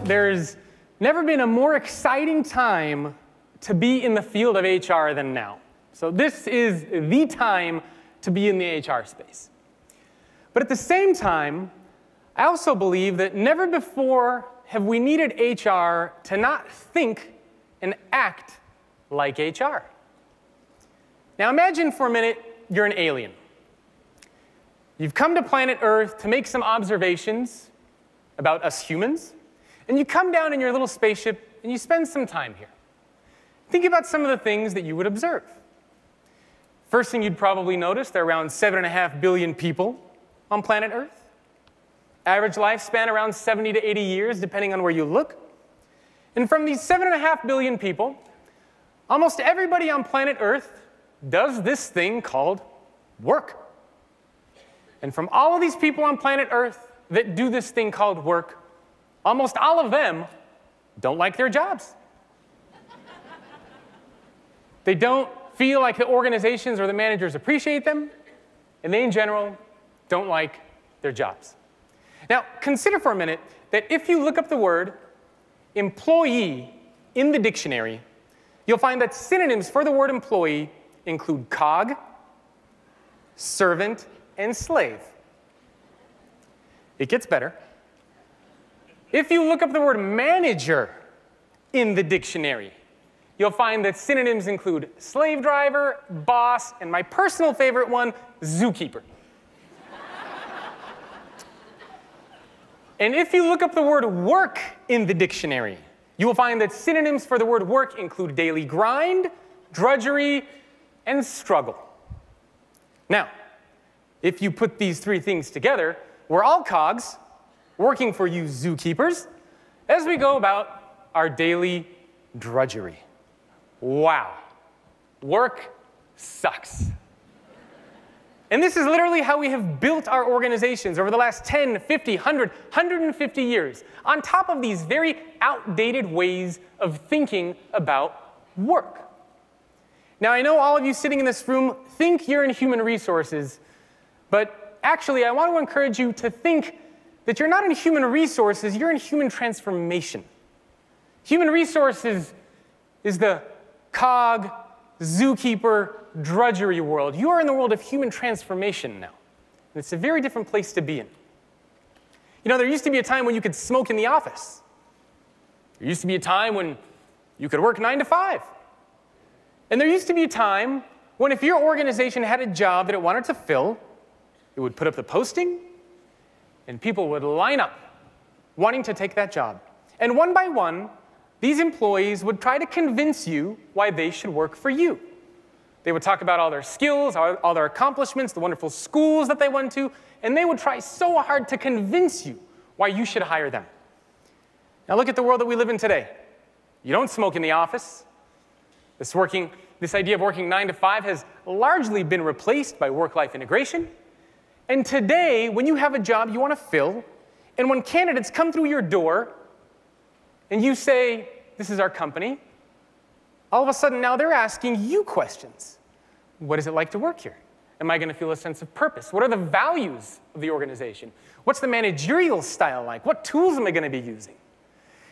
there's never been a more exciting time to be in the field of HR than now. So this is the time to be in the HR space. But at the same time, I also believe that never before have we needed HR to not think and act like HR. Now imagine for a minute you're an alien. You've come to planet Earth to make some observations about us humans, and you come down in your little spaceship and you spend some time here. Think about some of the things that you would observe. First thing you'd probably notice, there are around 7.5 billion people on planet Earth. Average lifespan around 70 to 80 years, depending on where you look. And from these 7.5 billion people, almost everybody on planet Earth does this thing called work. And from all of these people on planet Earth that do this thing called work, almost all of them don't like their jobs. They don't feel like the organizations or the managers appreciate them, and they, in general, don't like their jobs. Now, consider for a minute that if you look up the word employee in the dictionary, you'll find that synonyms for the word employee include cog, servant, and slave. It gets better. If you look up the word manager in the dictionary, you'll find that synonyms include slave driver, boss, and my personal favorite one, zookeeper. And if you look up the word work in the dictionary, you will find that synonyms for the word work include daily grind, drudgery, and struggle. Now, if you put these three things together, we're all cogs working for you zookeepers as we go about our daily drudgery. Wow. Work sucks. And this is literally how we have built our organizations over the last 10, 50, 100, 150 years, on top of these very outdated ways of thinking about work. Now, I know all of you sitting in this room think you're in human resources, but actually, I want to encourage you to think that you're not in human resources, you're in human transformation. Human resources is the cog, zookeeper, drudgery world. You are in the world of human transformation now. And it's a very different place to be in. You know, there used to be a time when you could smoke in the office. There used to be a time when you could work 9 to 5. And there used to be a time when if your organization had a job that it wanted to fill, it would put up the posting, and people would line up wanting to take that job. And one by one, these employees would try to convince you why they should work for you. They would talk about all their skills, all their accomplishments, the wonderful schools that they went to, and they would try so hard to convince you why you should hire them. Now look at the world that we live in today. You don't smoke in the office. This idea of working 9 to 5 has largely been replaced by work-life integration. And today, when you have a job you want to fill, and when candidates come through your door, and you say, this is our company, all of a sudden now they're asking you questions. What is it like to work here? Am I going to feel a sense of purpose? What are the values of the organization? What's the managerial style like? What tools am I going to be using?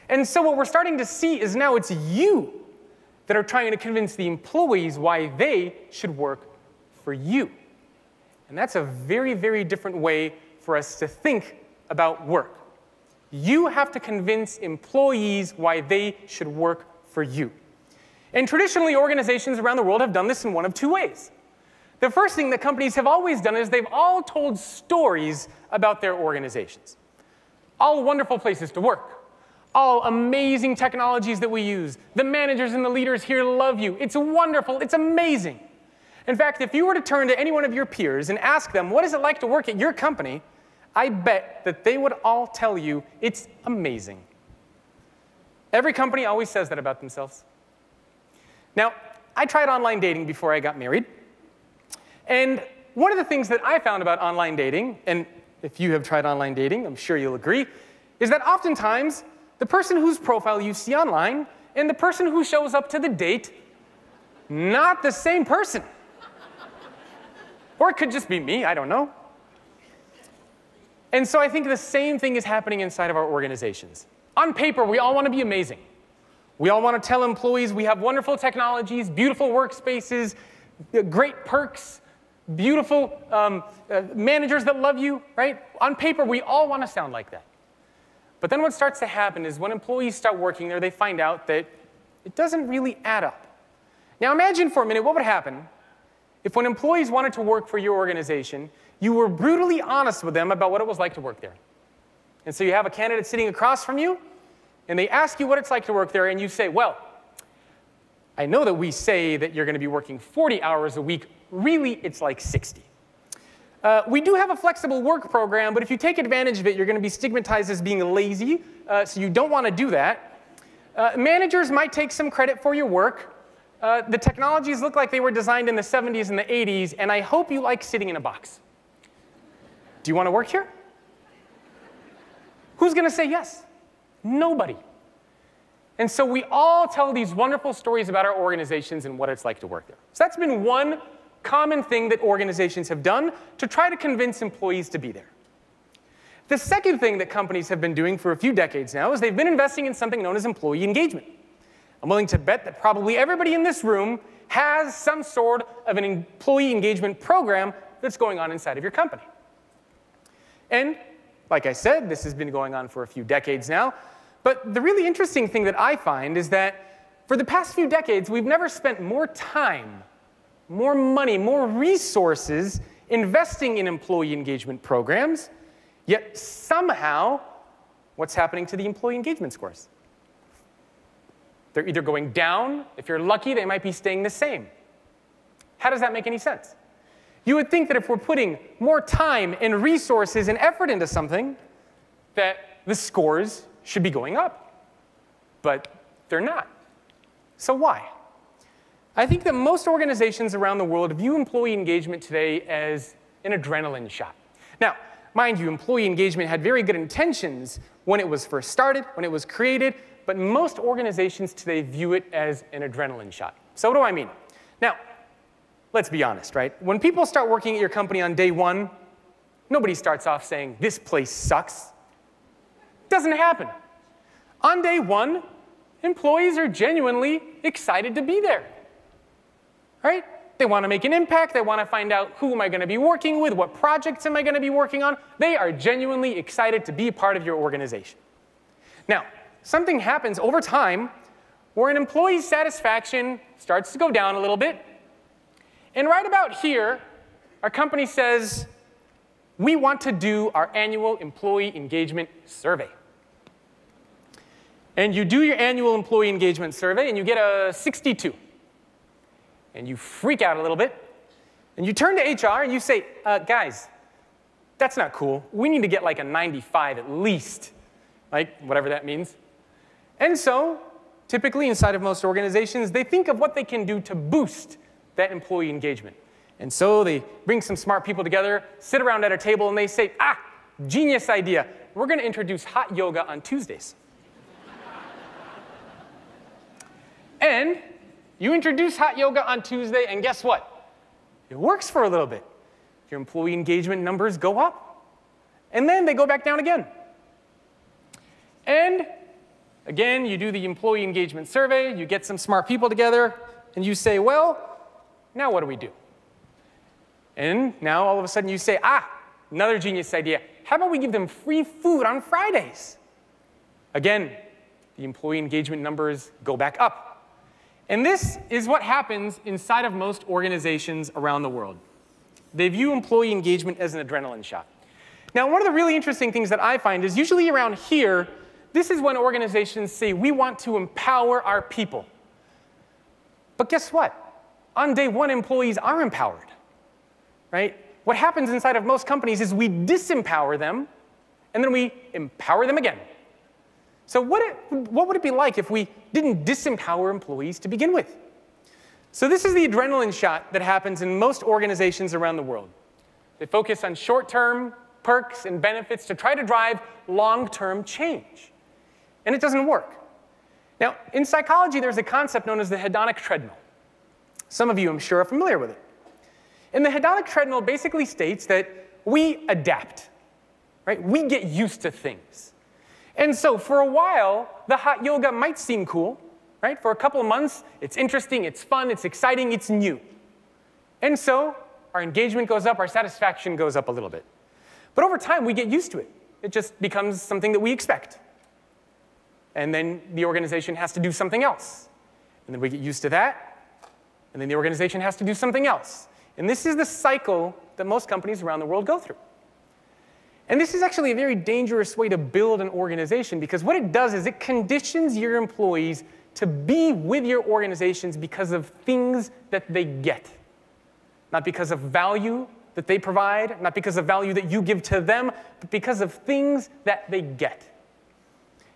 And so what we're starting to see is now it's you that are trying to convince the employees why they should work for you. And that's a very, very different way for us to think about work. You have to convince employees why they should work for you. And traditionally, organizations around the world have done this in one of two ways. The first thing that companies have always done is they've all told stories about their organizations. All wonderful places to work. All amazing technologies that we use. The managers and the leaders here love you. It's wonderful. It's amazing. In fact, if you were to turn to any one of your peers and ask them, what is it like to work at your company, I bet that they would all tell you it's amazing. Every company always says that about themselves. Now, I tried online dating before I got married. And one of the things that I found about online dating, and if you have tried online dating, I'm sure you'll agree, is that oftentimes the person whose profile you see online and the person who shows up to the date, not the same person. Or it could just be me, I don't know. And so I think the same thing is happening inside of our organizations. On paper, we all want to be amazing. We all want to tell employees we have wonderful technologies, beautiful workspaces, great perks, beautiful managers that love you, right? On paper, we all want to sound like that. But then what starts to happen is when employees start working there, they find out that it doesn't really add up. Now imagine for a minute what would happen if when employees wanted to work for your organization, you were brutally honest with them about what it was like to work there. And so you have a candidate sitting across from you, and they ask you what it's like to work there, and you say, well, I know that we say that you're going to be working 40 hours a week. Really, it's like 60. We do have a flexible work program, but if you take advantage of it, you're going to be stigmatized as being lazy, so you don't want to do that. Managers might take some credit for your work. The technologies look like they were designed in the 70s and the 80s, and I hope you like sitting in a box. Do you want to work here? Who's going to say yes? Nobody. And so we all tell these wonderful stories about our organizations and what it's like to work there. So that's been one common thing that organizations have done to try to convince employees to be there. The second thing that companies have been doing for a few decades now is they've been investing in something known as employee engagement. I'm willing to bet that probably everybody in this room has some sort of an employee engagement program that's going on inside of your company. And like I said, this has been going on for a few decades now. But the really interesting thing that I find is that for the past few decades, we've never spent more time, more money, more resources investing in employee engagement programs, yet somehow, what's happening to the employee engagement scores? They're either going down. If you're lucky, they might be staying the same. How does that make any sense? You would think that if we're putting more time and resources and effort into something, that the scores should be going up. But they're not. So why? I think that most organizations around the world view employee engagement today as an adrenaline shot. Now, mind you, employee engagement had very good intentions when it was first started, when it was created, but most organizations today view it as an adrenaline shot. So what do I mean? Now, let's be honest, right? When people start working at your company on day one, nobody starts off saying, this place sucks. Doesn't happen. On day one, employees are genuinely excited to be there, right? They want to make an impact. They want to find out who am I going to be working with, what projects am I going to be working on. They are genuinely excited to be part of your organization. Now, something happens over time where an employee's satisfaction starts to go down a little bit. And right about here, our company says, we want to do our annual employee engagement survey. And you do your annual employee engagement survey, and you get a 62. And you freak out a little bit. And you turn to HR, and you say, guys, that's not cool. We need to get like a 95 at least, like whatever that means. And so, typically inside of most organizations, they think of what they can do to boost that employee engagement. And so they bring some smart people together, sit around at a table, and they say, genius idea. We're going to introduce hot yoga on Tuesdays. And you introduce hot yoga on Tuesday, and guess what? It works for a little bit. Your employee engagement numbers go up. And then they go back down again. And again, you do the employee engagement survey, you get some smart people together, and you say, well, now what do we do? And now all of a sudden you say, another genius idea. How about we give them free food on Fridays? Again, the employee engagement numbers go back up. And this is what happens inside of most organizations around the world. They view employee engagement as an adrenaline shot. Now, one of the really interesting things that I find is usually around here, this is when organizations say, we want to empower our people. But guess what? On day one, employees are empowered, right? What happens inside of most companies is we disempower them, and then we empower them again. So what would it be like if we didn't disempower employees to begin with? So this is the adrenaline shot that happens in most organizations around the world. They focus on short-term perks and benefits to try to drive long-term change. And it doesn't work. Now, in psychology, there's a concept known as the Hedonic Treadmill. Some of you, I'm sure, are familiar with it. And the Hedonic Treadmill basically states that we adapt, right? We get used to things. And so for a while, the hot yoga might seem cool, right? For a couple of months, it's interesting, it's fun, it's exciting, it's new. And so our engagement goes up, our satisfaction goes up a little bit. But over time, we get used to it. It just becomes something that we expect. And then the organization has to do something else. And then we get used to that. And then the organization has to do something else. And this is the cycle that most companies around the world go through. And this is actually a very dangerous way to build an organization, because what it does is it conditions your employees to be with your organizations because of things that they get. Not because of value that they provide, not because of value that you give to them, but because of things that they get.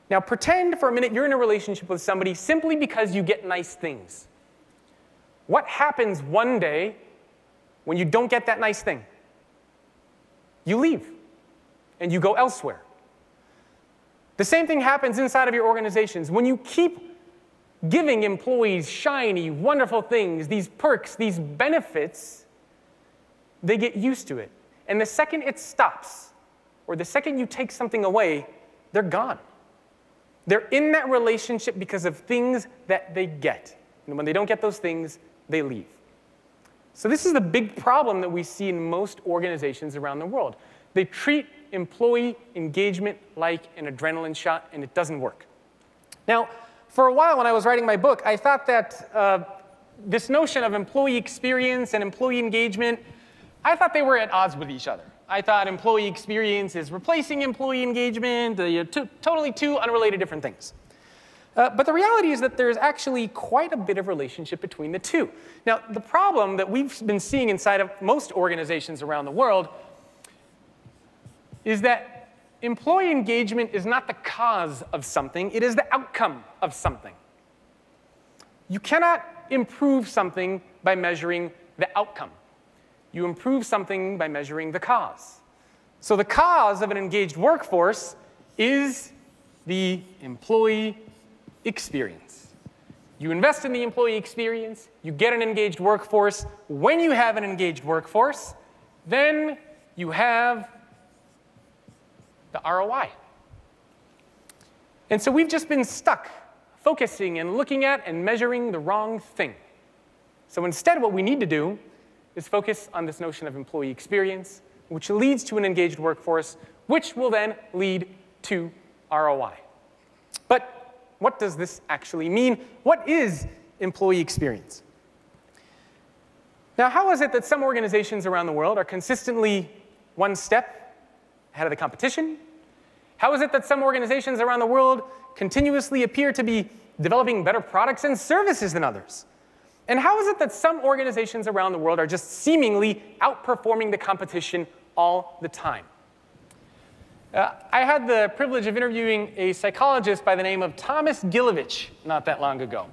Now pretend for a minute you're in a relationship with somebody simply because you get nice things. What happens one day when you don't get that nice thing? You leave, and you go elsewhere. The same thing happens inside of your organizations. When you keep giving employees shiny, wonderful things, these perks, these benefits, they get used to it. And the second it stops, or the second you take something away, they're gone. They're in that relationship because of things that they get. And when they don't get those things, they leave. So this is the big problem that we see in most organizations around the world. They treat employee engagement like an adrenaline shot, and it doesn't work. Now, for a while when I was writing my book, I thought that this notion of employee experience and employee engagement, I thought they were at odds with each other. I thought employee experience is replacing employee engagement, totally two unrelated different things. But the reality is that there's actually quite a bit of relationship between the two. Now, the problem that we've been seeing inside of most organizations around the world is that employee engagement is not the cause of something, it is the outcome of something. You cannot improve something by measuring the outcome. You improve something by measuring the cause. So the cause of an engaged workforce is the employee experience. You invest in the employee experience, you get an engaged workforce. When you have an engaged workforce, then you have the ROI. And so we've just been stuck focusing and looking at and measuring the wrong thing. So instead, what we need to do is focus on this notion of employee experience, which leads to an engaged workforce, which will then lead to ROI. But what does this actually mean? What is employee experience? Now, how is it that some organizations around the world are consistently one step ahead of the competition? How is it that some organizations around the world continuously appear to be developing better products and services than others? And how is it that some organizations around the world are just seemingly outperforming the competition all the time? I had the privilege of interviewing a psychologist by the name of Thomas Gilovich not that long ago.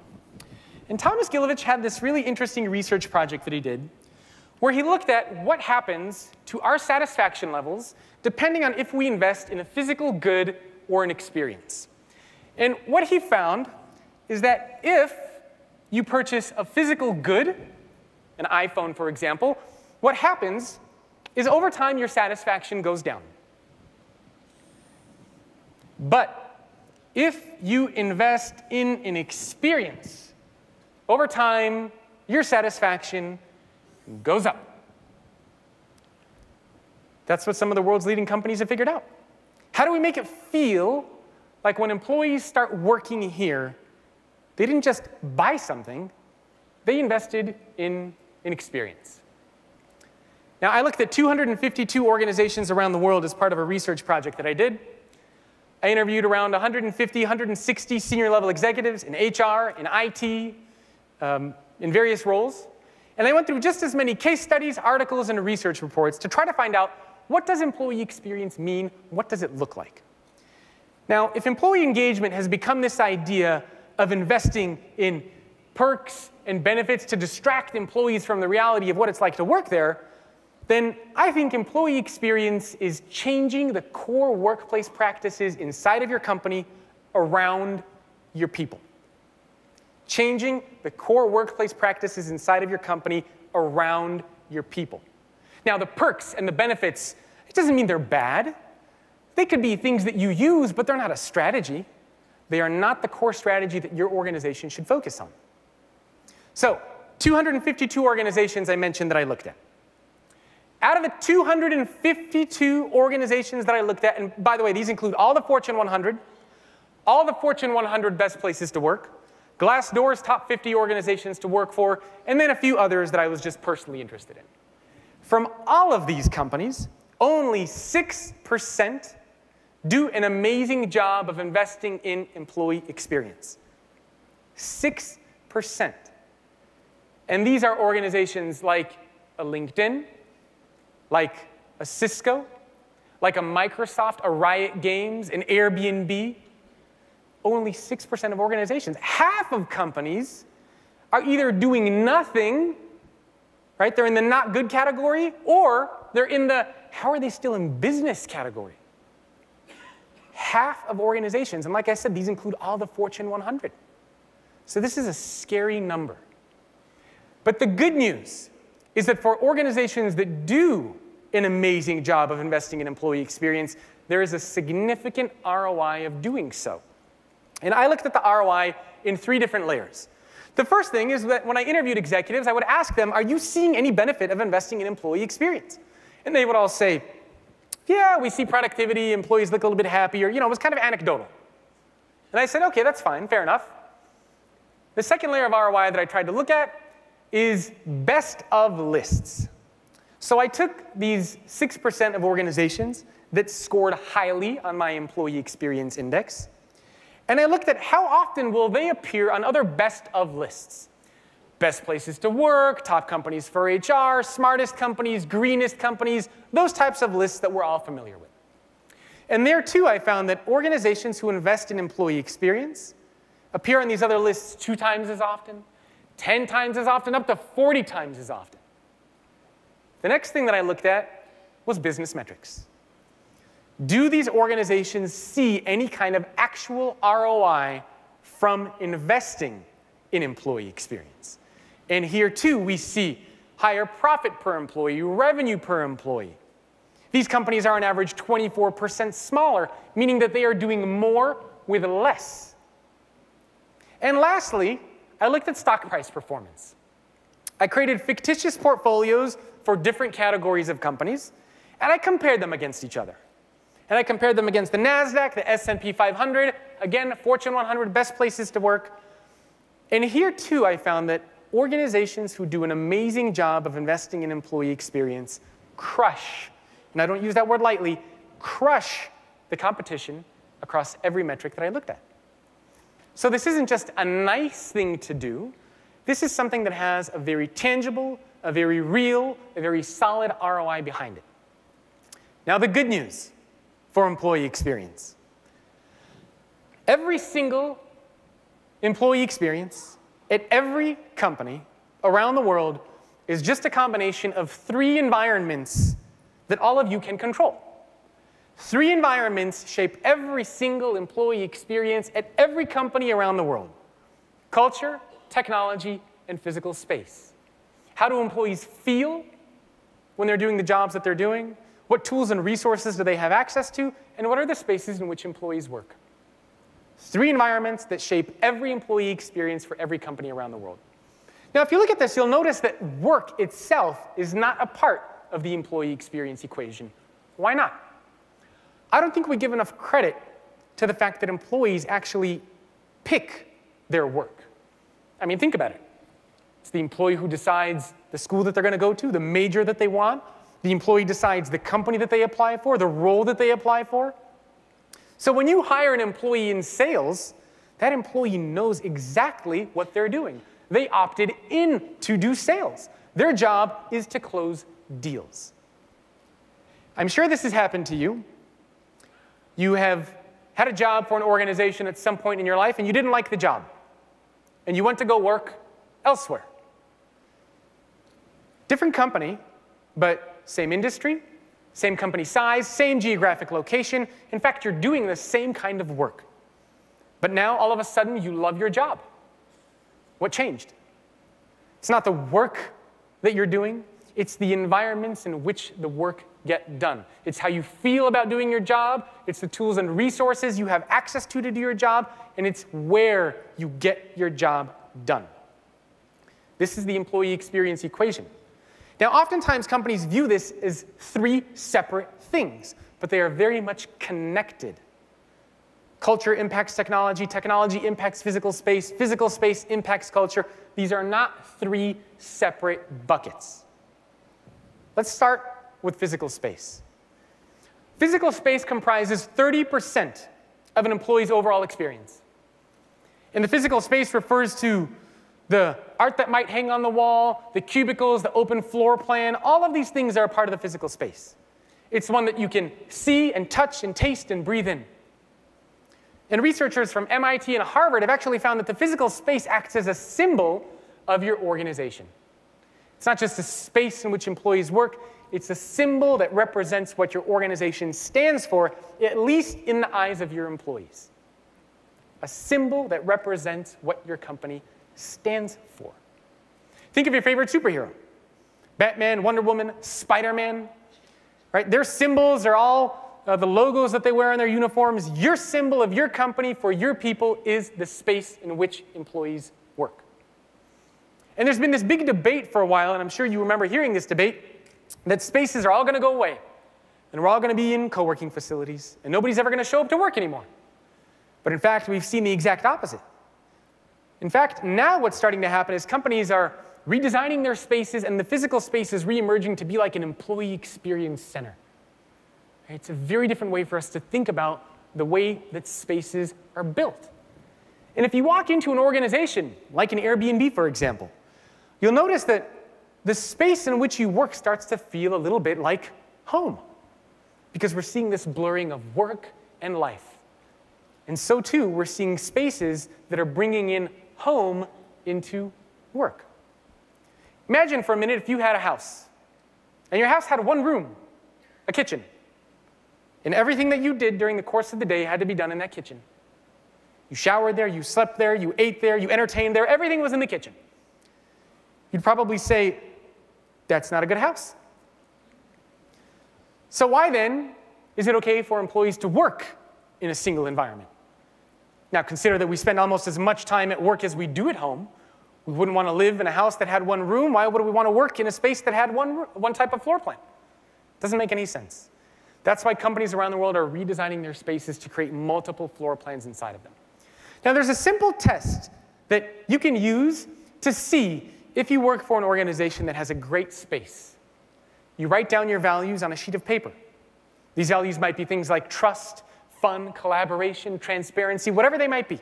And Thomas Gilovich had this really interesting research project that he did where he looked at what happens to our satisfaction levels depending on if we invest in a physical good or an experience. And what he found is that if you purchase a physical good, an iPhone, for example, what happens is over time your satisfaction goes down. But if you invest in an experience, over time your satisfaction goes up. That's what some of the world's leading companies have figured out. How do we make it feel like when employees start working here, they didn't just buy something, they invested in an experience? Now, I looked at 252 organizations around the world as part of a research project that I did. I interviewed around 150, 160 senior-level executives in HR, in IT, in various roles. And I went through just as many case studies, articles, and research reports to try to find out, what does employee experience mean? What does it look like? Now, if employee engagement has become this idea of investing in perks and benefits to distract employees from the reality of what it's like to work there, then I think employee experience is changing the core workplace practices inside of your company around your people. Changing the core workplace practices inside of your company around your people. Now, the perks and the benefits, it doesn't mean they're bad. They could be things that you use, but they're not a strategy. They are not the core strategy that your organization should focus on. So, 252 organizations I mentioned that I looked at. Out of the 252 organizations that I looked at, and by the way, these include all the Fortune 100, all the Fortune 100 best places to work, Glassdoor's top 50 organizations to work for, and then a few others that I was just personally interested in. From all of these companies, only 6% do an amazing job of investing in employee experience. 6%. And these are organizations like a LinkedIn, like a Cisco, like a Microsoft, a Riot Games, an Airbnb. Only 6% of organizations. Half of companies are either doing nothing, right? They're in the not good category, or they're in the how are they still in business category. Half of organizations, and like I said, these include all the Fortune 100. So this is a scary number. But the good news is that for organizations that do an amazing job of investing in employee experience, there is a significant ROI of doing so. And I looked at the ROI in 3 different layers. The first thing is that when I interviewed executives, I would ask them, are you seeing any benefit of investing in employee experience? And they would all say, yeah, we see productivity, employees look a little bit happier. You know, it was kind of anecdotal. And I said, OK, that's fine, fair enough. The second layer of ROI that I tried to look at is best of lists. So I took these 6% of organizations that scored highly on my employee experience index, and I looked at how often will they appear on other best of lists. Best places to work, top companies for HR, smartest companies, greenest companies, those types of lists that we're all familiar with. And there, too, I found that organizations who invest in employee experience appear on these other lists 2 times as often, 10 times as often, up to 40 times as often. The next thing that I looked at was business metrics. Do these organizations see any kind of actual ROI from investing in employee experience? And here, too, we see higher profit per employee, revenue per employee. These companies are on average 24% smaller, meaning that they are doing more with less. And lastly, I looked at stock price performance. I created fictitious portfolios for different categories of companies, and I compared them against each other. And I compared them against the NASDAQ, the S&P 500, again, Fortune 100 best places to work. And here, too, I found that organizations who do an amazing job of investing in employee experience crush, and I don't use that word lightly, crush the competition across every metric that I looked at. So this isn't just a nice thing to do. This is something that has a very tangible, a very real, a very solid ROI behind it. Now, the good news for employee experience. Every single employee experience at every company around the world is just a combination of 3 environments that all of you can control. 3 environments shape every single employee experience at every company around the world: culture, technology, and physical space. How do employees feel when they're doing the jobs that they're doing? What tools and resources do they have access to? And what are the spaces in which employees work? 3 environments that shape every employee experience for every company around the world. Now, if you look at this, you'll notice that work itself is not a part of the employee experience equation. Why not? I don't think we give enough credit to the fact that employees actually pick their work. I mean, think about it. It's the employee who decides the school that they're going to go to, the major that they want. The employee decides the company that they apply for, the role that they apply for. So when you hire an employee in sales, that employee knows exactly what they're doing. They opted in to do sales. Their job is to close deals. I'm sure this has happened to you. You have had a job for an organization at some point in your life, and you didn't like the job. And you went to go work elsewhere. Different company, but same industry, same company size, same geographic location. In fact, you're doing the same kind of work. But now, all of a sudden, you love your job. What changed? It's not the work that you're doing. It's the environments in which the work get done. It's how you feel about doing your job. It's the tools and resources you have access to do your job. And it's where you get your job done. This is the employee experience equation. Now, oftentimes, companies view this as three separate things, but they are very much connected. Culture impacts technology. Technology impacts physical space. Physical space impacts culture. These are not three separate buckets. Let's start with physical space. Physical space comprises 30% of an employee's overall experience. And the physical space refers to the art that might hang on the wall, the cubicles, the open floor plan. All of these things are a part of the physical space. It's one that you can see and touch and taste and breathe in. And researchers from MIT and Harvard have actually found that the physical space acts as a symbol of your organization. It's not just a space in which employees work. It's a symbol that represents what your organization stands for, at least in the eyes of your employees. A symbol that represents what your company stands for. Think of your favorite superhero. Batman, Wonder Woman, Spider-Man. Right? Their symbols are all the logos that they wear on their uniforms. Your symbol of your company for your people is the space in which employees work. And there's been this big debate for a while, and I'm sure you remember hearing this debate, that spaces are all going to go away. And we're all going to be in co-working facilities. And nobody's ever going to show up to work anymore. But in fact, we've seen the exact opposite. In fact, now what's starting to happen is companies are redesigning their spaces, and the physical space is reemerging to be like an employee experience center. It's a very different way for us to think about the way that spaces are built. And if you walk into an organization, like an Airbnb, for example, you'll notice that the space in which you work starts to feel a little bit like home, because we're seeing this blurring of work and life. And so, too, we're seeing spaces that are bringing in home into work. Imagine for a minute if you had a house, and your house had one room, a kitchen, and everything that you did during the course of the day had to be done in that kitchen. You showered there, you slept there, you ate there, you entertained there, everything was in the kitchen. You'd probably say, that's not a good house. So why then is it okay for employees to work in a single environment? Now consider that we spend almost as much time at work as we do at home. We wouldn't want to live in a house that had one room. Why would we want to work in a space that had one type of floor plan? Doesn't make any sense. That's why companies around the world are redesigning their spaces to create multiple floor plans inside of them. Now there's a simple test that you can use to see if you work for an organization that has a great space. You write down your values on a sheet of paper. These values might be things like trust, fun, collaboration, transparency, whatever they might be.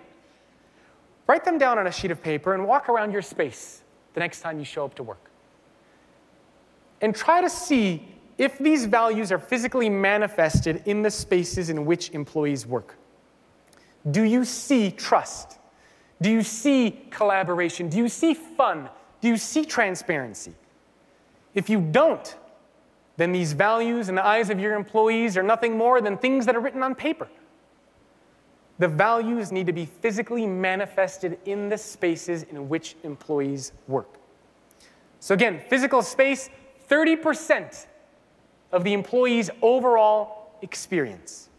Write them down on a sheet of paper and walk around your space the next time you show up to work. And try to see if these values are physically manifested in the spaces in which employees work. Do you see trust? Do you see collaboration? Do you see fun? Do you see transparency? If you don't, then these values in the eyes of your employees are nothing more than things that are written on paper. The values need to be physically manifested in the spaces in which employees work. So again, physical space, 30% of the employee's overall experience.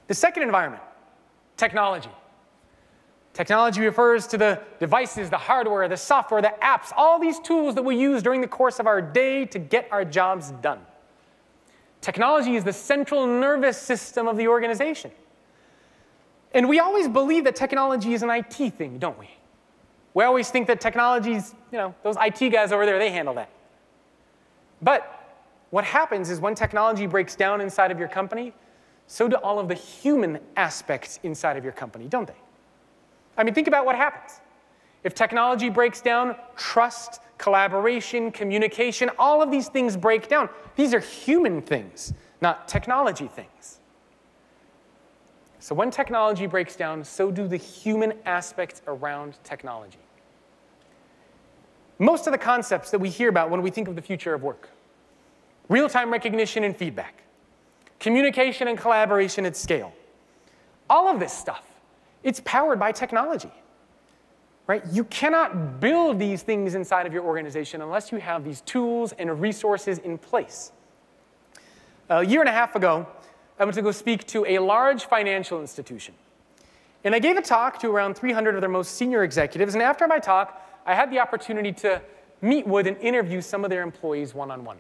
The second environment, technology. Technology refers to the devices, the hardware, the software, the apps, all these tools that we use during the course of our day to get our jobs done. Technology is the central nervous system of the organization. And we always believe that technology is an IT thing, don't we? We always think that technology's, those IT guys over there, they handle that. But what happens is when technology breaks down inside of your company, so do all of the human aspects inside of your company, don't they? I mean, think about what happens. If technology breaks down, trust, collaboration, communication, all of these things break down. These are human things, not technology things. So when technology breaks down, so do the human aspects around technology. Most of the concepts that we hear about when we think of the future of work, real-time recognition and feedback, communication and collaboration at scale, all of this stuff, it's powered by technology. right? You cannot build these things inside of your organization unless you have these tools and resources in place. A year and a half ago, I went to go speak to a large financial institution. And I gave a talk to around 300 of their most senior executives. And after my talk, I had the opportunity to meet with and interview some of their employees one-on-one.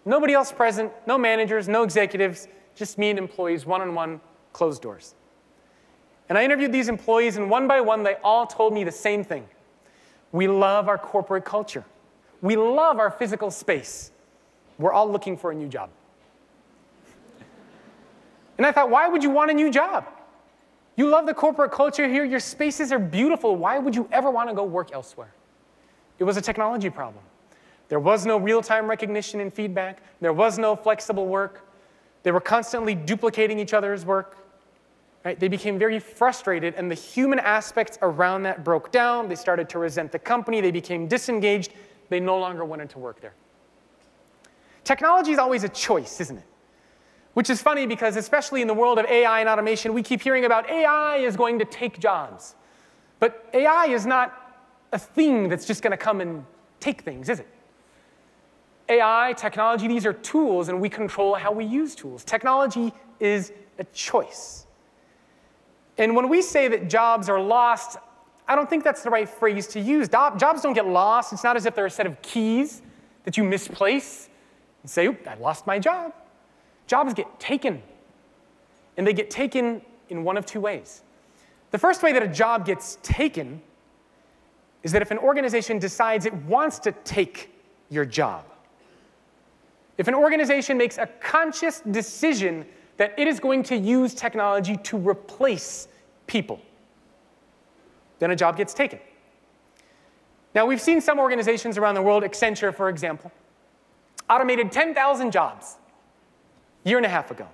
Nobody else present, no managers, no executives, just me and employees one-on-one, closed doors. And I interviewed these employees, and one by one, they all told me the same thing. We love our corporate culture. We love our physical space. We're all looking for a new job. And I thought, why would you want a new job? You love the corporate culture here. Your spaces are beautiful. Why would you ever want to go work elsewhere? It was a technology problem. There was no real-time recognition and feedback. There was no flexible work. They were constantly duplicating each other's work. Right? They became very frustrated, and the human aspects around that broke down. They started to resent the company. They became disengaged. They no longer wanted to work there. Technology is always a choice, isn't it? Which is funny because, especially in the world of AI and automation, we keep hearing about AI is going to take jobs. But AI is not a thing that's just going to come and take things, is it? AI, technology, these are tools, and we control how we use tools. Technology is a choice. And when we say that jobs are lost, I don't think that's the right phrase to use. Jobs don't get lost. It's not as if they're a set of keys that you misplace and say, "Oop, I lost my job." Jobs get taken. And they get taken in one of two ways. The first way that a job gets taken is that if an organization decides it wants to take your job. If an organization makes a conscious decision that it is going to use technology to replace people, then a job gets taken. Now, we've seen some organizations around the world, Accenture, for example, automated 10,000 jobs a year and a half ago.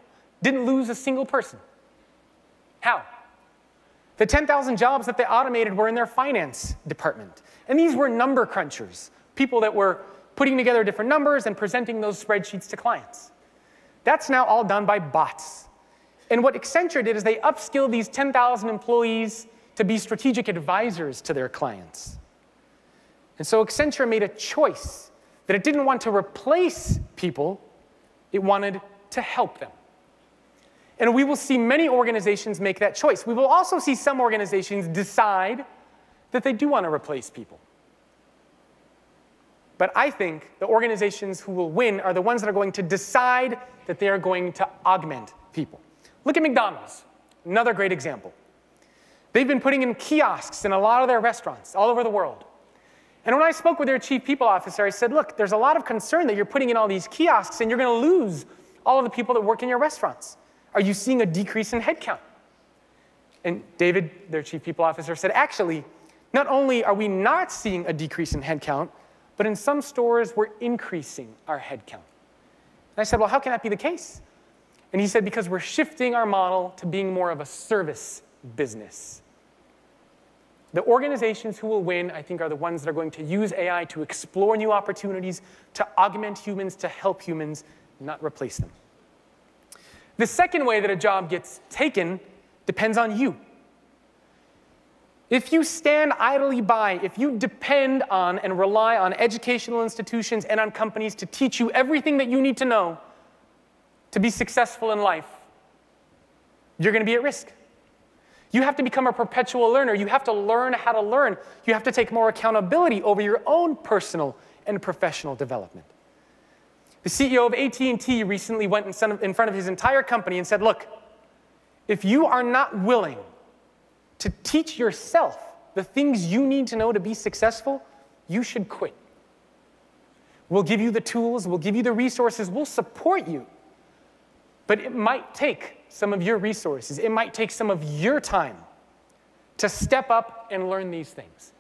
Didn't lose a single person. How? The 10,000 jobs that they automated were in their finance department. And these were number crunchers, people that were putting together different numbers and presenting those spreadsheets to clients. That's now all done by bots. And what Accenture did is they upskilled these 10,000 employees to be strategic advisors to their clients. And so Accenture made a choice that it didn't want to replace people, it wanted to help them. And we will see many organizations make that choice. We will also see some organizations decide that they do want to replace people. But I think the organizations who will win are the ones that are going to decide that they are going to augment people. Look at McDonald's, another great example. They've been putting in kiosks in a lot of their restaurants all over the world. And when I spoke with their chief people officer, I said, look, there's a lot of concern that you're putting in all these kiosks and you're going to lose all of the people that work in your restaurants. Are you seeing a decrease in headcount? And David, their chief people officer, said, actually, not only are we not seeing a decrease in headcount, but in some stores, we're increasing our headcount. And I said, well, how can that be the case? And he said, because we're shifting our model to being more of a service business. The organizations who will win, I think, are the ones that are going to use AI to explore new opportunities, to augment humans, to help humans, not replace them. The second way that a job gets taken depends on you. If you stand idly by, if you depend on and rely on educational institutions and on companies to teach you everything that you need to know to be successful in life, you're going to be at risk. You have to become a perpetual learner. You have to learn how to learn. You have to take more accountability over your own personal and professional development. The CEO of AT&T recently went in front of his entire company and said, look, if you are not willing to teach yourself the things you need to know to be successful, you should quit. We'll give you the tools, we'll give you the resources, we'll support you. But it might take some of your resources, it might take some of your time to step up and learn these things.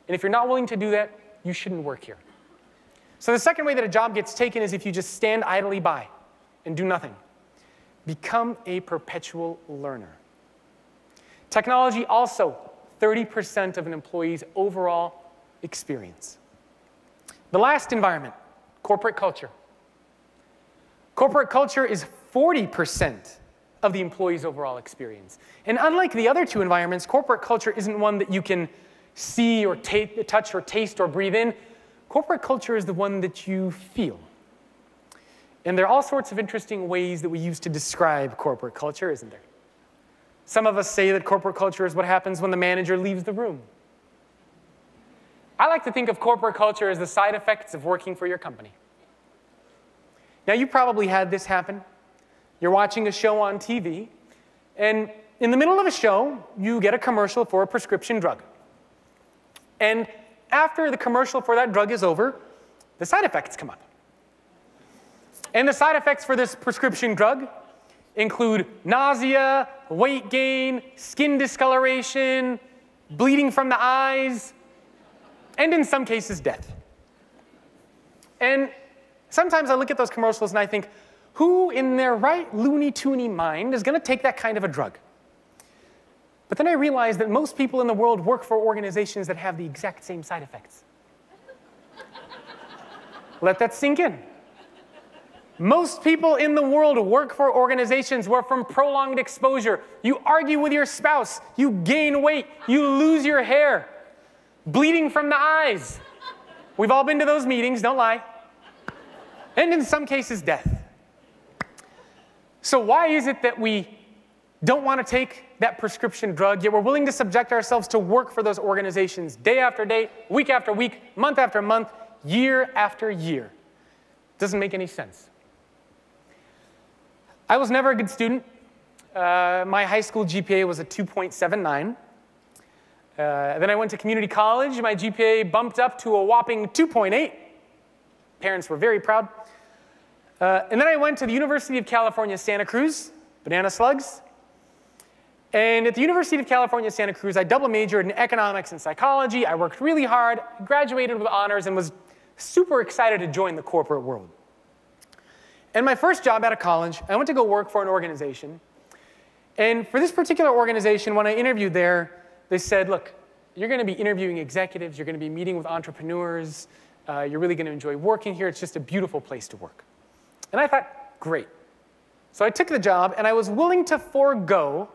And if you're not willing to do that, you shouldn't work here. So the second way that a job gets taken is if you just stand idly by and do nothing. Become a perpetual learner. Technology also, 30% of an employee's overall experience. The last environment, corporate culture. Corporate culture is 40% of the employee's overall experience. And unlike the other two environments, corporate culture isn't one that you can see or touch or taste or breathe in. Corporate culture is the one that you feel. And there are all sorts of interesting ways that we use to describe corporate culture, isn't there? Some of us say that corporate culture is what happens when the manager leaves the room. I like to think of corporate culture as the side effects of working for your company. Now, you probably had this happen. You're watching a show on TV, and in the middle of a show, you get a commercial for a prescription drug. And after the commercial for that drug is over, the side effects come up. And the side effects for this prescription drug include nausea, weight gain, skin discoloration, bleeding from the eyes, and in some cases, death. And sometimes I look at those commercials and I think, who in their right loony-toony mind is going to take that kind of a drug? But then I realize that most people in the world work for organizations that have the exact same side effects. Let that sink in. Most people in the world work for organizations where from prolonged exposure, you argue with your spouse, you gain weight, you lose your hair, bleeding from the eyes. We've all been to those meetings, don't lie. And in some cases, death. So why is it that we don't want to take that prescription drug, yet we're willing to subject ourselves to work for those organizations day after day, week after week, month after month, year after year? Doesn't make any sense. I was never a good student. My high school GPA was a 2.79. Then I went to community college. My GPA bumped up to a whopping 2.8. Parents were very proud. And then I went to the University of California, Santa Cruz, banana slugs. And at the University of California, Santa Cruz, I double majored in economics and psychology. I worked really hard, graduated with honors, and was super excited to join the corporate world. And my first job out of college, I went to go work for an organization. And for this particular organization, when I interviewed there, they said, look, you're going to be interviewing executives. You're going to be meeting with entrepreneurs. You're really going to enjoy working here. It's just a beautiful place to work. And I thought, great. So I took the job, and I was willing to forego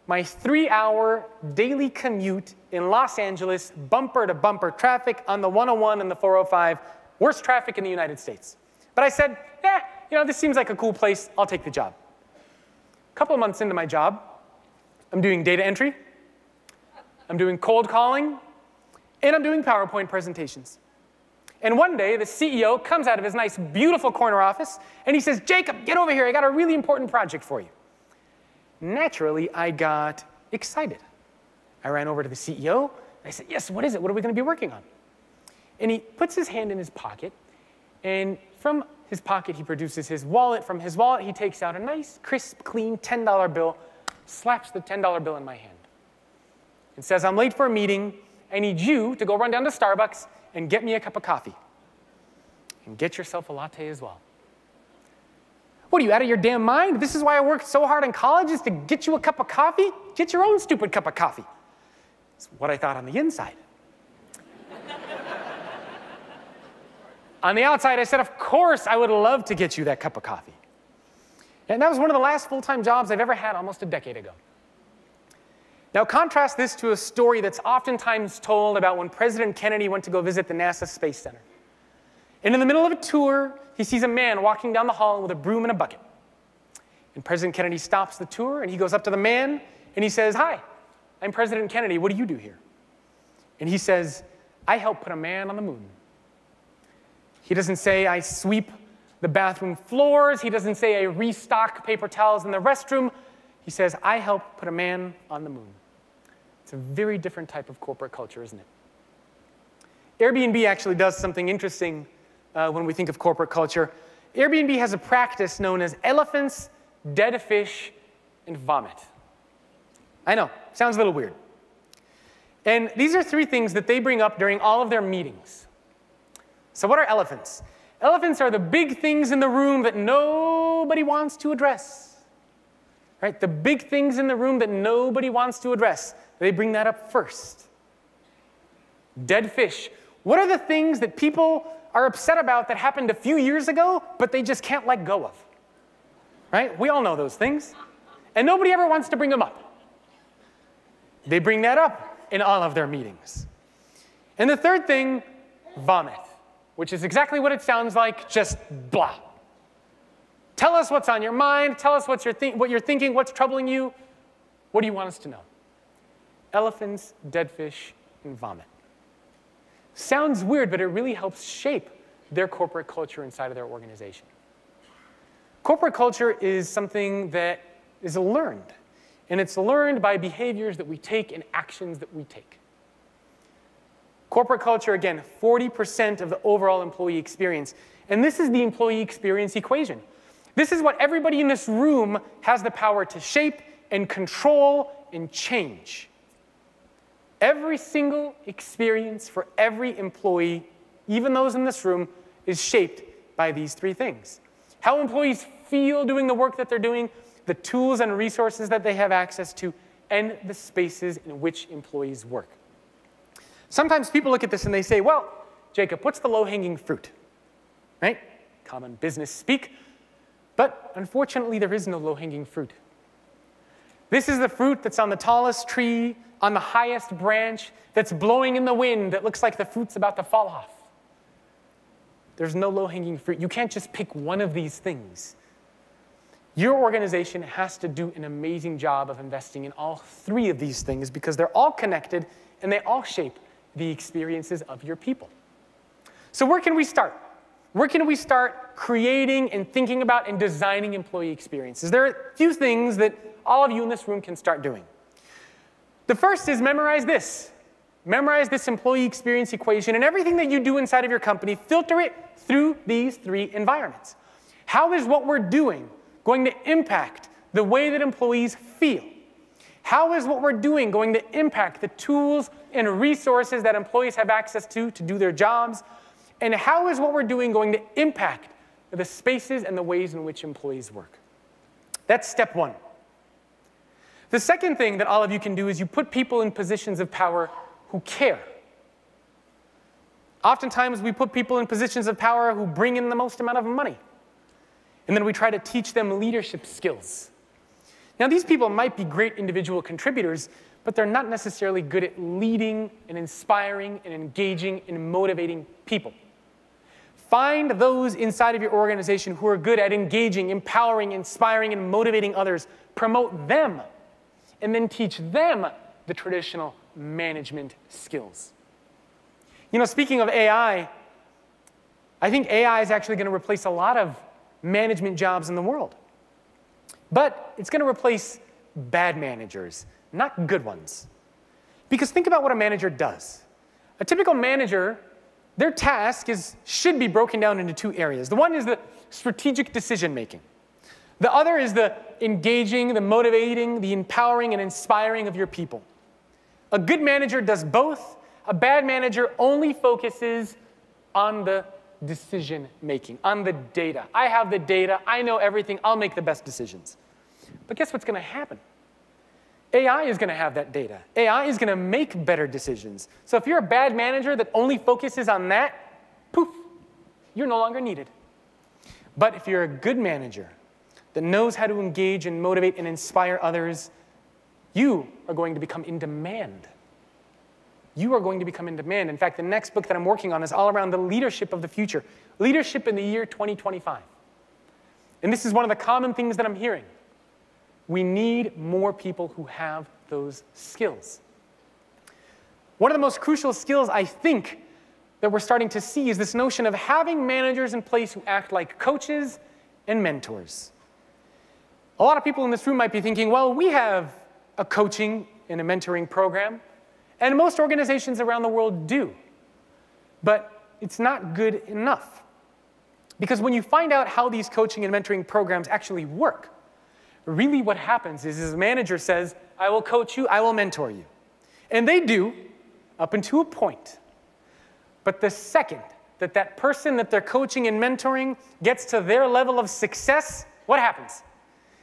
my 3-hour daily commute in Los Angeles, bumper-to-bumper traffic on the 101 and the 405, worst traffic in the United States. But I said, this seems like a cool place. I'll take the job. A couple of months into my job, I'm doing data entry, I'm doing cold calling, and I'm doing PowerPoint presentations. And one day, the CEO comes out of his nice, beautiful corner office, and he says, Jacob, get over here. I got a really important project for you. Naturally, I got excited. I ran over to the CEO, and I said, yes, what is it? What are we going to be working on? And he puts his hand in his pocket, and from his pocket, he produces his wallet. From his wallet, he takes out a nice, crisp, clean $10 bill, slaps the $10 bill in my hand, and says, I'm late for a meeting. I need you to go run down to Starbucks and get me a cup of coffee. And get yourself a latte as well. What, are you out of your damn mind? This is why I worked so hard in college, is to get you a cup of coffee? Get your own stupid cup of coffee. That's what I thought on the inside. On the outside, I said, of course, I would love to get you that cup of coffee. And that was one of the last full-time jobs I've ever had almost a decade ago. Now, contrast this to a story that's oftentimes told about when President Kennedy went to go visit the NASA Space Center. And in the middle of a tour, he sees a man walking down the hall with a broom and a bucket. And President Kennedy stops the tour, and he goes up to the man, and he says, hi, I'm President Kennedy. What do you do here? And he says, I help put a man on the moon. He doesn't say, I sweep the bathroom floors. He doesn't say, I restock paper towels in the restroom. He says, I help put a man on the moon. It's a very different type of corporate culture, isn't it? Airbnb actually does something interesting when we think of corporate culture. Airbnb has a practice known as elephants, dead fish, and vomit. I know, sounds a little weird. And these are 3 things that they bring up during all of their meetings. So what are elephants? Elephants are the big things in the room that nobody wants to address. Right? The big things in the room that nobody wants to address. They bring that up first. Dead fish. What are the things that people are upset about that happened a few years ago, but they just can't let go of? Right? We all know those things. And nobody ever wants to bring them up. They bring that up in all of their meetings. And the third thing, vomit, which is exactly what it sounds like, just blah. Tell us what's on your mind. Tell us what you're thinking, what's troubling you. What do you want us to know? Elephants, dead fish, and vomit. Sounds weird, but it really helps shape their corporate culture inside of their organization. Corporate culture is something that is learned, and it's learned by behaviors that we take and actions that we take. Corporate culture, again, 40% of the overall employee experience, and this is the employee experience equation. This is what everybody in this room has the power to shape and control and change. Every single experience for every employee, even those in this room, is shaped by these three things. How employees feel doing the work that they're doing, the tools and resources that they have access to, and the spaces in which employees work. Sometimes people look at this and they say, well, Jacob, what's the low-hanging fruit? Right? Common business speak. But unfortunately, there is no low-hanging fruit. This is the fruit that's on the tallest tree, on the highest branch, that's blowing in the wind, that looks like the fruit's about to fall off. There's no low-hanging fruit. You can't just pick one of these things. Your organization has to do an amazing job of investing in all three of these things because they're all connected and they all shape the experiences of your people. So where can we start? Where can we start creating and thinking about and designing employee experiences? There are a few things that all of you in this room can start doing. The first is memorize this. Memorize this employee experience equation, and everything that you do inside of your company, filter it through these three environments. How is what we're doing going to impact the way that employees feel? How is what we're doing going to impact the tools and resources that employees have access to do their jobs? And how is what we're doing going to impact the spaces and the ways in which employees work? That's step one. The second thing that all of you can do is you put people in positions of power who care. Oftentimes, we put people in positions of power who bring in the most amount of money. And then we try to teach them leadership skills. Now, these people might be great individual contributors, but they're not necessarily good at leading and inspiring and engaging and motivating people. Find those inside of your organization who are good at engaging, empowering, inspiring, and motivating others. Promote them, and then teach them the traditional management skills. You know, speaking of AI, I think AI is actually going to replace a lot of management jobs in the world. But it's going to replace bad managers, not good ones. Because think about what a manager does. A typical manager, their task should be broken down into two areas. The one is the strategic decision-making. The other is the engaging, the motivating, the empowering, and inspiring of your people. A good manager does both. A bad manager only focuses on the decision-making, on the data. I have the data. I know everything. I'll make the best decisions. But guess what's going to happen? AI is going to have that data. AI is going to make better decisions. So if you're a bad manager that only focuses on that, poof, you're no longer needed. But if you're a good manager that knows how to engage and motivate and inspire others, you are going to become in demand. You are going to become in demand. In fact, the next book that I'm working on is all around the leadership of the future, leadership in the year 2025. And this is one of the common things that I'm hearing. We need more people who have those skills. One of the most crucial skills, I think, that we're starting to see is this notion of having managers in place who act like coaches and mentors. A lot of people in this room might be thinking, well, we have a coaching and a mentoring program, and most organizations around the world do. But it's not good enough. Because when you find out how these coaching and mentoring programs actually work, really what happens is a manager says, I will coach you, I will mentor you. And they do, up until a point. But the second that that person that they're coaching and mentoring gets to their level of success, what happens?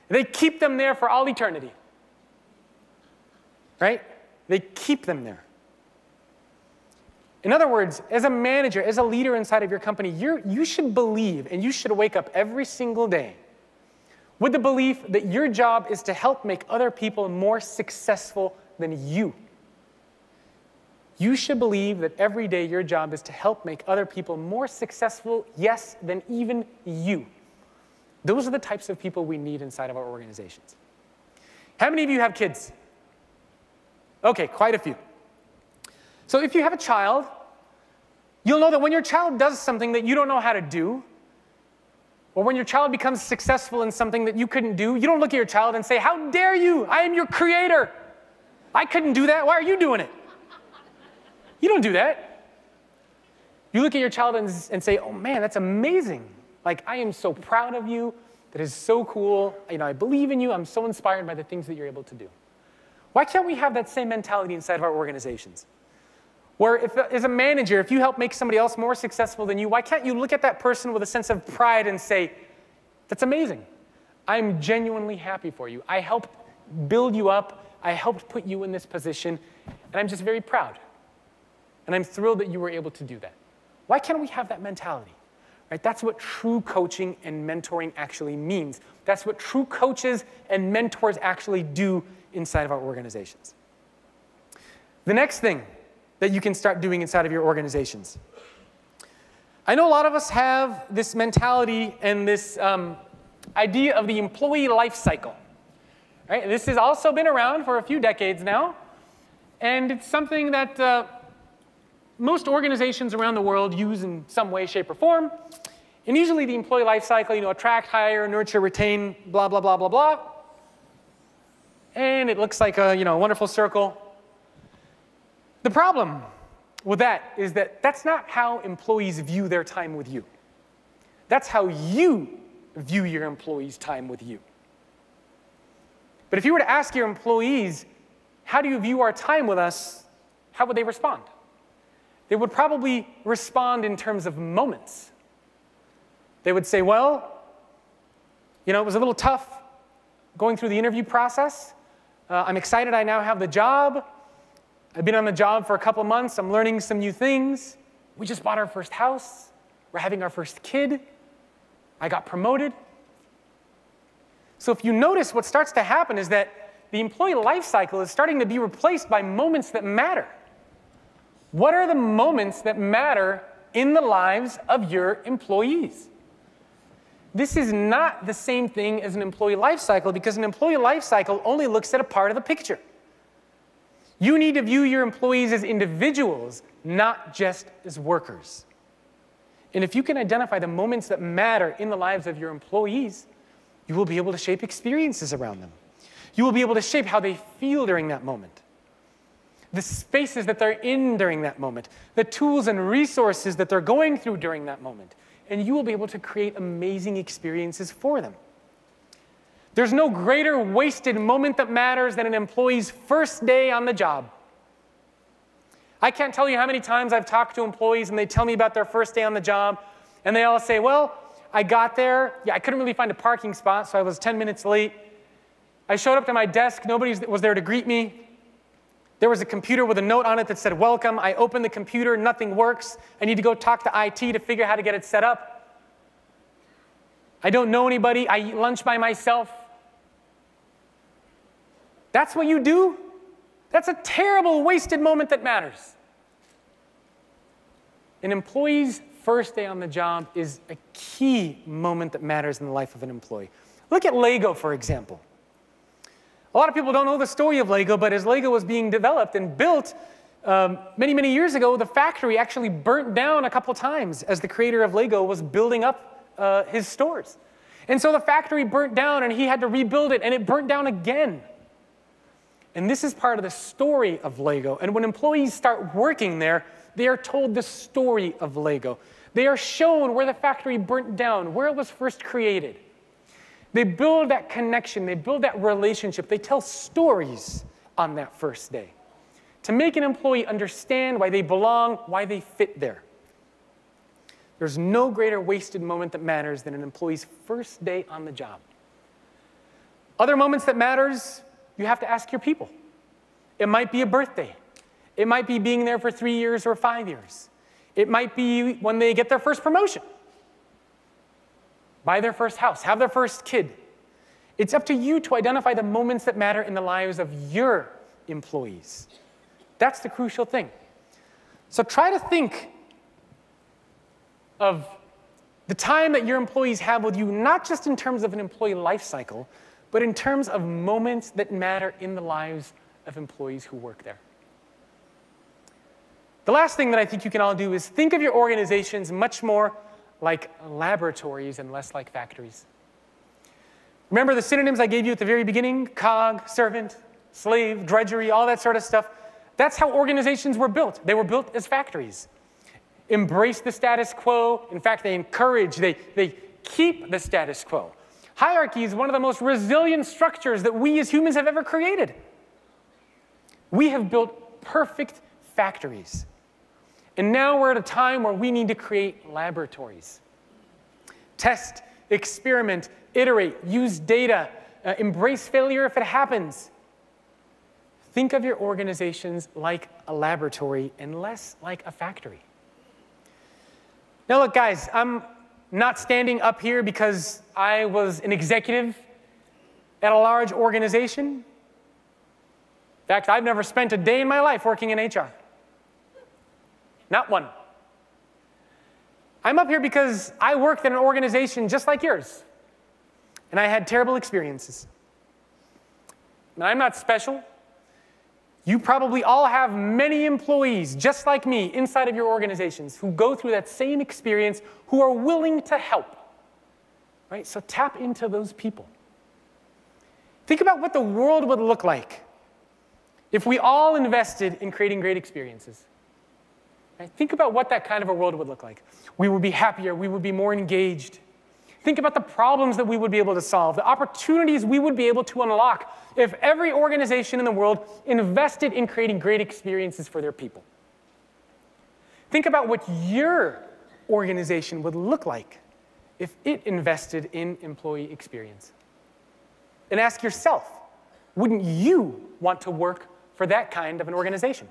They keep them there for all eternity. Right? They keep them there. In other words, as a manager, as a leader inside of your company, you should believe and you should wake up every single day with the belief that your job is to help make other people more successful than you. You should believe that every day your job is to help make other people more successful, yes, than even you. Those are the types of people we need inside of our organizations. How many of you have kids? Okay, quite a few. So if you have a child, you'll know that when your child does something that you don't know how to do, or when your child becomes successful in something that you couldn't do, you don't look at your child and say, "How dare you? I am your creator. I couldn't do that. Why are you doing it?" You don't do that. You look at your child and say, "Oh man, that's amazing. Like, I am so proud of you. That is so cool. I believe in you. I'm so inspired by the things that you're able to do." Why can't we have that same mentality inside of our organizations? Where as a manager, if you help make somebody else more successful than you, why can't you look at that person with a sense of pride and say, "That's amazing. I'm genuinely happy for you. I helped build you up. I helped put you in this position, and I'm just very proud. And I'm thrilled that you were able to do that." Why can't we have that mentality? Right? That's what true coaching and mentoring actually means. That's what true coaches and mentors actually do inside of our organizations. The next thing that you can start doing inside of your organizations. I know a lot of us have this mentality and this idea of the employee life cycle. Right? This has also been around for a few decades now, and it's something that most organizations around the world use in some way, shape, or form. And usually the employee life cycle, attract, hire, nurture, retain, blah, blah, blah, blah, blah. And it looks like a wonderful circle. The problem with that is that that's not how employees view their time with you. That's how you view your employees' time with you. But if you were to ask your employees, "How do you view our time with us?" how would they respond? They would probably respond in terms of moments. They would say, "Well, it was a little tough going through the interview process. I'm excited I now have the job. I've been on the job for a couple months. I'm learning some new things. We just bought our first house. We're having our first kid. I got promoted." So if you notice, what starts to happen is that the employee life cycle is starting to be replaced by moments that matter. What are the moments that matter in the lives of your employees? This is not the same thing as an employee life cycle, because an employee life cycle only looks at a part of the picture. You need to view your employees as individuals, not just as workers. And if you can identify the moments that matter in the lives of your employees, you will be able to shape experiences around them. You will be able to shape how they feel during that moment, the spaces that they're in during that moment, the tools and resources that they're going through during that moment. And you will be able to create amazing experiences for them. There's no greater wasted moment that matters than an employee's first day on the job. I can't tell you how many times I've talked to employees and they tell me about their first day on the job, and they all say, "Well, I got there. I couldn't really find a parking spot, so I was 10 minutes late. I showed up to my desk. Nobody was there to greet me. There was a computer with a note on it that said, 'Welcome.' I opened the computer. Nothing works. I need to go talk to IT to figure out how to get it set up. I don't know anybody. I eat lunch by myself." That's what you do? That's a terrible, wasted moment that matters. An employee's first day on the job is a key moment that matters in the life of an employee. Look at Lego, for example. A lot of people don't know the story of Lego, but as Lego was being developed and built many, many years ago, the factory actually burnt down a couple times as the creator of Lego was building up his stores. And so the factory burnt down, and he had to rebuild it, and it burnt down again. And this is part of the story of Lego. And when employees start working there, they are told the story of Lego. They are shown where the factory burnt down, where it was first created. They build that connection. They build that relationship. They tell stories on that first day to make an employee understand why they belong, why they fit there. There's no greater wasted moment that matters than an employee's first day on the job. Other moments that matters, you have to ask your people. It might be a birthday. It might be being there for 3 years or 5 years. It might be when they get their first promotion, buy their first house, have their first kid. It's up to you to identify the moments that matter in the lives of your employees. That's the crucial thing. So try to think of the time that your employees have with you, not just in terms of an employee life cycle, but in terms of moments that matter in the lives of employees who work there. The last thing that I think you can all do is think of your organizations much more like laboratories and less like factories. Remember the synonyms I gave you at the very beginning? Cog, servant, slave, drudgery, all that sort of stuff. That's how organizations were built. They were built as factories. Embrace the status quo. In fact, they encourage, they keep the status quo. Hierarchy is one of the most resilient structures that we as humans have ever created. We have built perfect factories. And now we're at a time where we need to create laboratories. Test, experiment, iterate, use data, embrace failure if it happens. Think of your organizations like a laboratory and less like a factory. Now look, guys, I'm not standing up here because I was an executive at a large organization. In fact, I've never spent a day in my life working in HR. Not one. I'm up here because I worked in an organization just like yours, and I had terrible experiences. Now, I'm not special. You probably all have many employees, just like me, inside of your organizations who go through that same experience, who are willing to help. Right? So tap into those people. Think about what the world would look like if we all invested in creating great experiences. Right? Think about what that kind of a world would look like. We would be happier. We would be more engaged. Think about the problems that we would be able to solve, the opportunities we would be able to unlock if every organization in the world invested in creating great experiences for their people. Think about what your organization would look like if it invested in employee experience. And ask yourself, wouldn't you want to work for that kind of an organization?